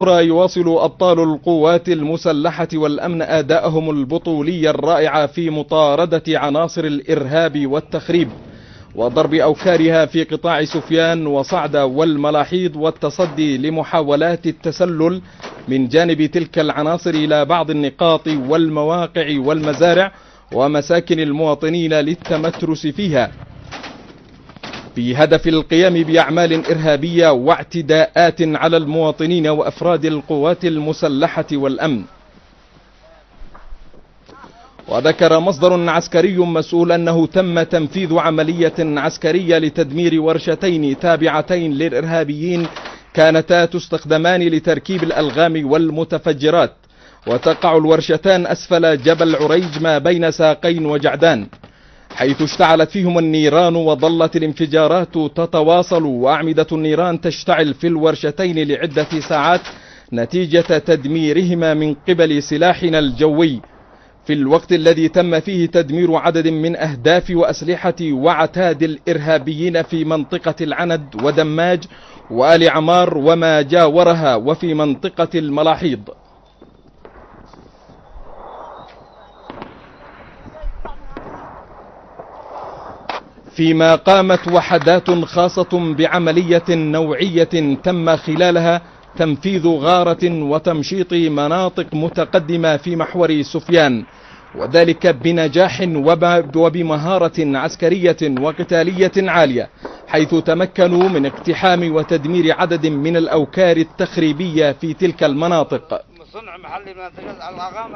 يواصل أبطال القوات المسلحة والأمن أداءهم البطولي الرائع في مطاردة عناصر الإرهاب والتخريب وضرب أوكارها في قطاع سفيان وصعدة والملاحيض، والتصدي لمحاولات التسلل من جانب تلك العناصر إلى بعض النقاط والمواقع والمزارع ومساكن المواطنين للتمترس فيها في هدف القيام بأعمال إرهابية واعتداءات على المواطنين وأفراد القوات المسلحة والأمن. وذكر مصدر عسكري مسؤول أنه تم تنفيذ عملية عسكرية لتدمير ورشتين تابعتين للإرهابيين كانتا تستخدمان لتركيب الألغام والمتفجرات، وتقع الورشتان أسفل جبل عريج ما بين ساقين وجعدان، حيث اشتعلت فيهم النيران وظلت الانفجارات تتواصل وأعمدة النيران تشتعل في الورشتين لعدة ساعات نتيجة تدميرهما من قبل سلاحنا الجوي، في الوقت الذي تم فيه تدمير عدد من أهداف وأسلحة وعتاد الإرهابيين في منطقة العند ودماج وآل عمار وما جاورها وفي منطقة الملاحيض. فيما قامت وحدات خاصة بعملية نوعية تم خلالها تنفيذ غارة وتمشيط مناطق متقدمة في محور سفيان، وذلك بنجاح وبمهارة عسكرية وقتالية عالية، حيث تمكنوا من اقتحام وتدمير عدد من الأوكار التخريبية في تلك المناطق.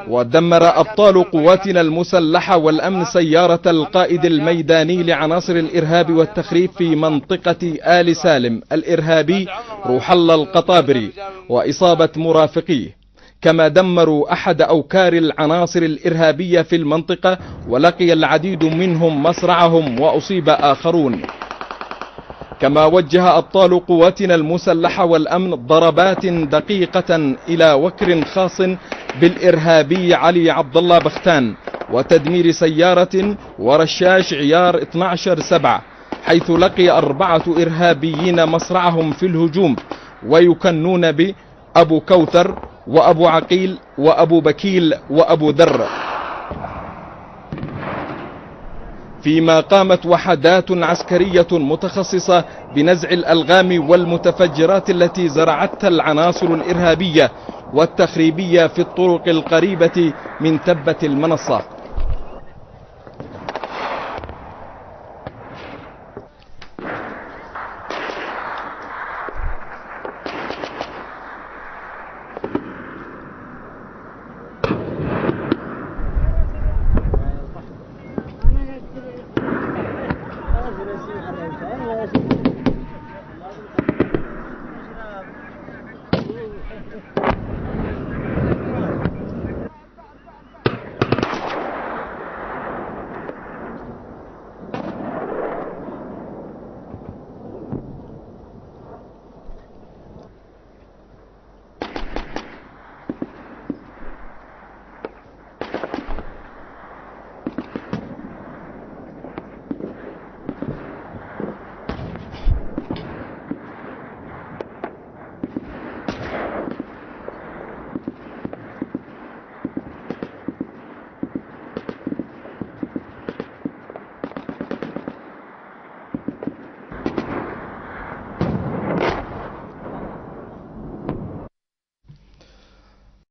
ودمر أبطال قواتنا المسلحة والأمن سيارة القائد الميداني لعناصر الإرهاب والتخريب في منطقة آل سالم الإرهابي روح الله القطابري وإصابة مرافقيه، كما دمروا أحد أوكار العناصر الإرهابية في المنطقة ولقي العديد منهم مصرعهم وأصيب آخرون. كما وجه أبطال قواتنا المسلحة والأمن ضربات دقيقة إلى وكر خاص بالإرهابي علي عبد الله بختان وتدمير سيارة ورشاش عيار 12-7، حيث لقي 4 إرهابيين مصرعهم في الهجوم ويكنون بأبو كوثر وأبو عقيل وأبو بكيل وأبو ذر. فيما قامت وحدات عسكرية متخصصة بنزع الألغام والمتفجرات التي زرعتها العناصر الإرهابية والتخريبية في الطرق القريبة من تبة المنصة.